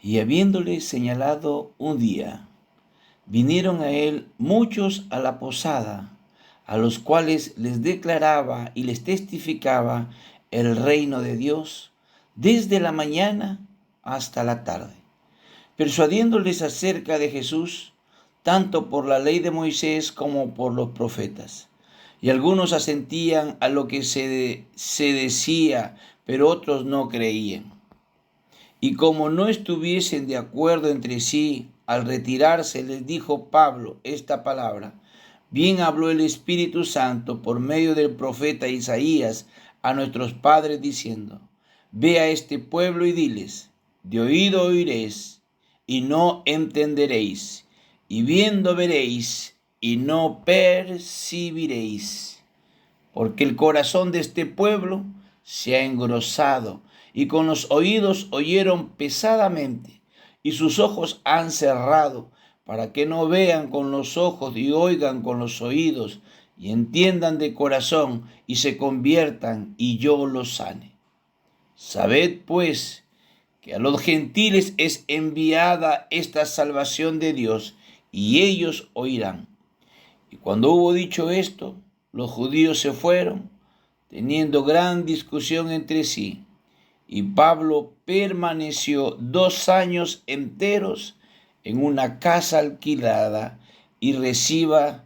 Y habiéndole señalado un día, vinieron a él muchos a la posada, a los cuales les declaraba y les testificaba el reino de Dios desde la mañana hasta la tarde, persuadiéndoles acerca de Jesús, tanto por la ley de Moisés como por los profetas. Y algunos asentían a lo que se decía, pero otros no creían. Y como no estuviesen de acuerdo entre sí, al retirarse les dijo Pablo esta palabra: bien habló el Espíritu Santo por medio del profeta Isaías a nuestros padres diciendo: ve a este pueblo y diles, de oído oiréis y no entenderéis, y viendo veréis y no percibiréis. Porque el corazón de este pueblo se ha engrosado, y con los oídos oyeron pesadamente, y sus ojos han cerrado, para que no vean con los ojos y oigan con los oídos, y entiendan de corazón, y se conviertan, y yo los sane. Sabed, pues, que a los gentiles es enviada esta salvación de Dios, y ellos oirán. Y cuando hubo dicho esto, los judíos se fueron, teniendo gran discusión entre sí. Y Pablo permaneció 2 años enteros en una casa alquilada y recibía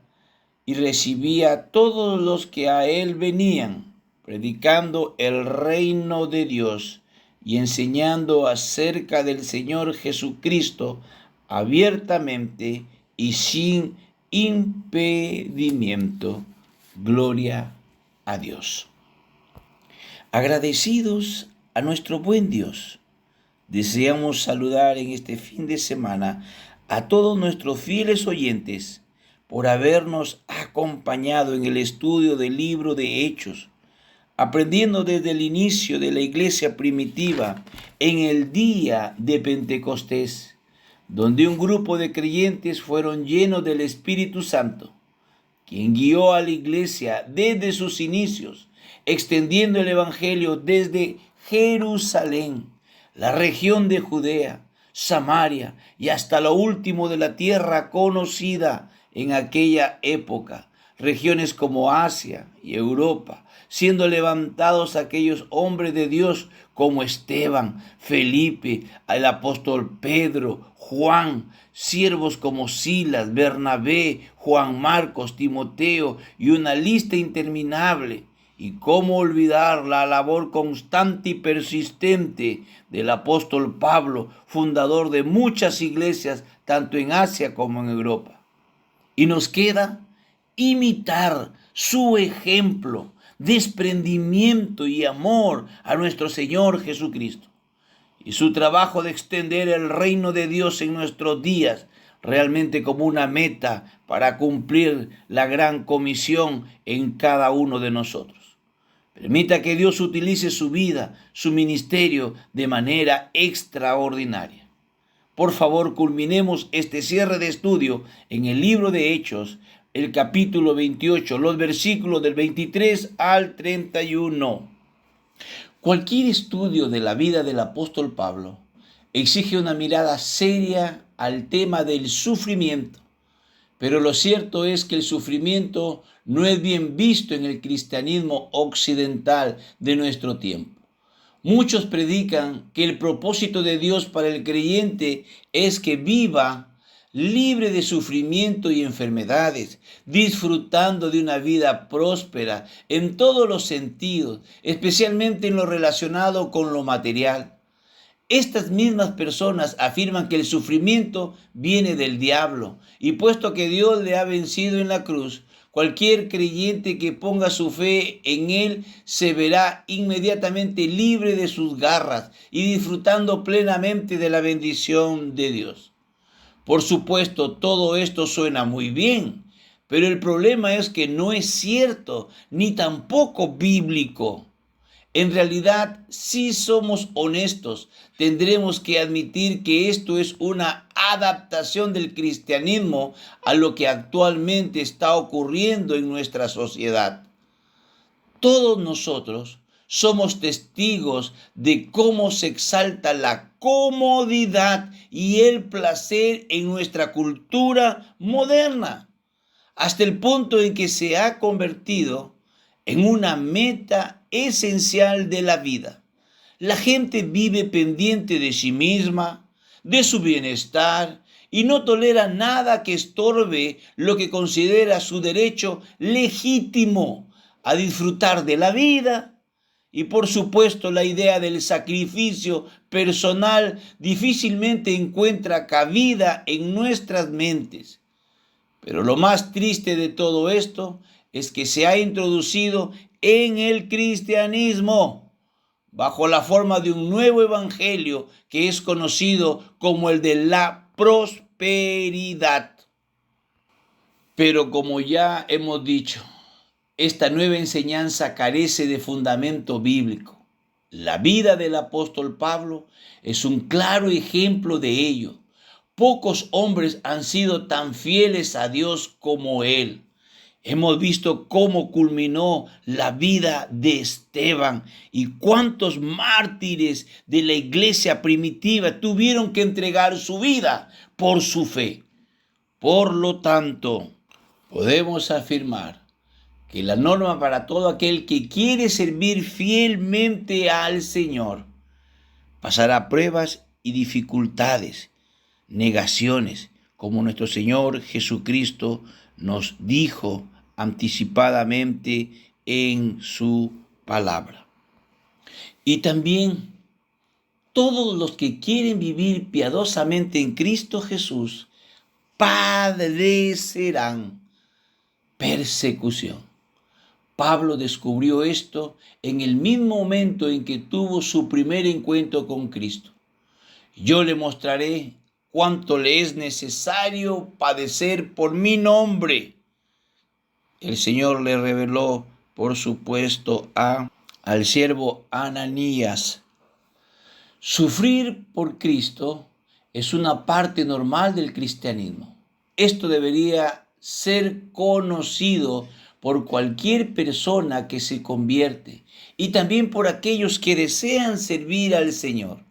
a todos los que a él venían, predicando el reino de Dios y enseñando acerca del Señor Jesucristo abiertamente y sin impedimento. Gloria a Dios. Agradecidos a nuestro buen Dios, deseamos saludar en este fin de semana a todos nuestros fieles oyentes por habernos acompañado en el estudio del libro de Hechos, aprendiendo desde el inicio de la iglesia primitiva en el día de Pentecostés, donde un grupo de creyentes fueron llenos del Espíritu Santo, quien guió a la iglesia desde sus inicios, extendiendo el Evangelio desde Jerusalén, la región de Judea, Samaria y hasta lo último de la tierra conocida en aquella época, regiones como Asia y Europa, siendo levantados aquellos hombres de Dios como Esteban, Felipe, el apóstol Pedro, Juan, siervos como Silas, Bernabé, Juan Marcos, Timoteo y una lista interminable. Y cómo olvidar la labor constante y persistente del apóstol Pablo, fundador de muchas iglesias, tanto en Asia como en Europa. Y nos queda imitar su ejemplo, desprendimiento y amor a nuestro Señor Jesucristo. Y su trabajo de extender el reino de Dios en nuestros días, realmente como una meta para cumplir la gran comisión en cada uno de nosotros. Permita que Dios utilice su vida, su ministerio de manera extraordinaria. Por favor, culminemos este cierre de estudio en el libro de Hechos, el capítulo 28, los versículos del 23 al 31. Cualquier estudio de la vida del apóstol Pablo exige una mirada seria al tema del sufrimiento, pero lo cierto es que el sufrimiento no es bien visto en el cristianismo occidental de nuestro tiempo. Muchos predican que el propósito de Dios para el creyente es que viva libre de sufrimiento y enfermedades, disfrutando de una vida próspera en todos los sentidos, especialmente en lo relacionado con lo material. Estas mismas personas afirman que el sufrimiento viene del diablo, y puesto que Dios le ha vencido en la cruz, cualquier creyente que ponga su fe en Él se verá inmediatamente libre de sus garras y disfrutando plenamente de la bendición de Dios. Por supuesto, todo esto suena muy bien, pero el problema es que no es cierto ni tampoco bíblico. En realidad, si somos honestos, tendremos que admitir que esto es una adaptación del cristianismo a lo que actualmente está ocurriendo en nuestra sociedad. Todos nosotros Somos testigos de cómo se exalta la comodidad y el placer en nuestra cultura moderna, hasta el punto en que se ha convertido en una meta esencial de la vida. La gente vive pendiente de sí misma, de su bienestar, y no tolera nada que estorbe lo que considera su derecho legítimo a disfrutar de la vida. Y por supuesto, la idea del sacrificio personal difícilmente encuentra cabida en nuestras mentes. Pero lo más triste de todo esto es que se ha introducido en el cristianismo bajo la forma de un nuevo evangelio que es conocido como el de la prosperidad. Pero como ya hemos dicho, esta nueva enseñanza carece de fundamento bíblico. La vida del apóstol Pablo es un claro ejemplo de ello. Pocos hombres han sido tan fieles a Dios como él. Hemos visto cómo culminó la vida de Esteban y cuántos mártires de la iglesia primitiva tuvieron que entregar su vida por su fe. Por lo tanto, podemos afirmar que la norma para todo aquel que quiere servir fielmente al Señor pasará pruebas y dificultades, negaciones, como nuestro Señor Jesucristo nos dijo anticipadamente en su palabra. Y también todos los que quieren vivir piadosamente en Cristo Jesús padecerán persecución. Pablo descubrió esto en el mismo momento en que tuvo su primer encuentro con Cristo. Yo le mostraré cuánto le es necesario padecer por mi nombre. El Señor le reveló, por supuesto, al siervo Ananías. Sufrir por Cristo es una parte normal del cristianismo. Esto debería ser conocido por cualquier persona que se convierte y también por aquellos que desean servir al Señor.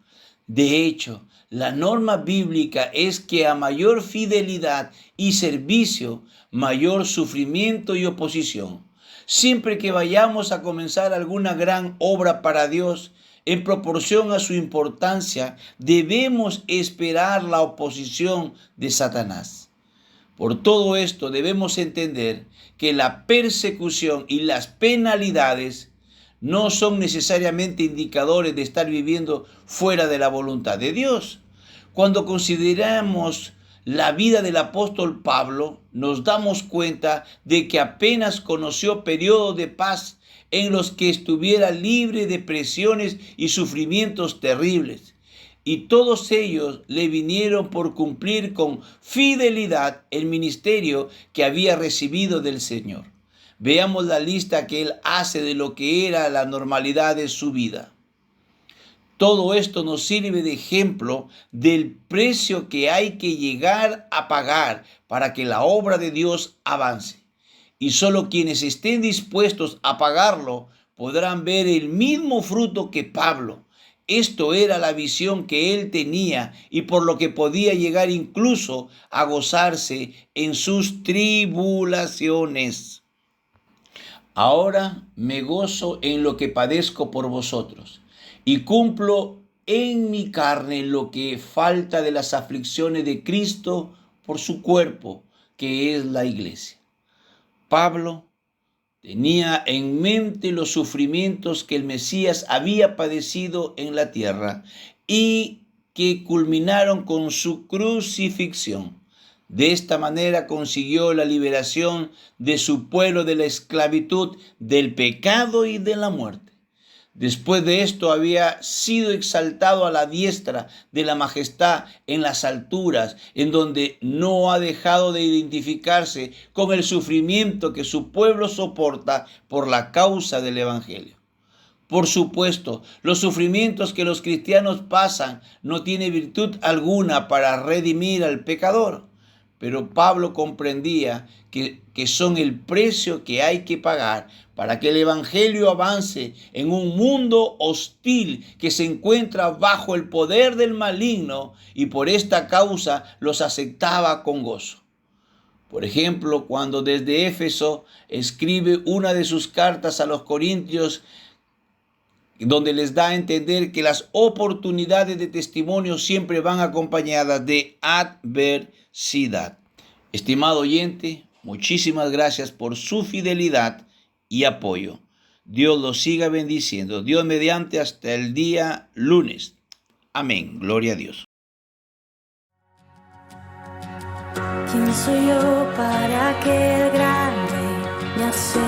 De hecho, la norma bíblica es que a mayor fidelidad y servicio, mayor sufrimiento y oposición. Siempre que vayamos a comenzar alguna gran obra para Dios, en proporción a su importancia, debemos esperar la oposición de Satanás. Por todo esto debemos entender que la persecución y las penalidades no son necesariamente indicadores de estar viviendo fuera de la voluntad de Dios. Cuando consideramos la vida del apóstol Pablo, nos damos cuenta de que apenas conoció periodos de paz en los que estuviera libre de presiones y sufrimientos terribles. Y todos ellos le vinieron por cumplir con fidelidad el ministerio que había recibido del Señor. Veamos la lista que él hace de lo que era la normalidad de su vida. Todo esto nos sirve de ejemplo del precio que hay que llegar a pagar para que la obra de Dios avance. Y solo quienes estén dispuestos a pagarlo podrán ver el mismo fruto que Pablo. Esto era la visión que él tenía y por lo que podía llegar incluso a gozarse en sus tribulaciones. Ahora me gozo en lo que padezco por vosotros y cumplo en mi carne lo que falta de las aflicciones de Cristo por su cuerpo, que es la iglesia. Pablo tenía en mente los sufrimientos que el Mesías había padecido en la tierra y que culminaron con su crucifixión. De esta manera consiguió la liberación de su pueblo de la esclavitud, del pecado y de la muerte. Después de esto había sido exaltado a la diestra de la majestad en las alturas, en donde no ha dejado de identificarse con el sufrimiento que su pueblo soporta por la causa del Evangelio. Por supuesto, los sufrimientos que los cristianos pasan no tienen virtud alguna para redimir al pecador, pero Pablo comprendía que son el precio que hay que pagar para que el Evangelio avance en un mundo hostil que se encuentra bajo el poder del maligno, y por esta causa los aceptaba con gozo. Por ejemplo, cuando desde Éfeso escribe una de sus cartas a los corintios, donde les da a entender que las oportunidades de testimonio siempre van acompañadas de adversidad. Estimado oyente, muchísimas gracias por su fidelidad y apoyo. Dios los siga bendiciendo. Dios mediante, hasta el día lunes. Amén. Gloria a Dios. ¿Quién soy yo para que el grande me aceptase?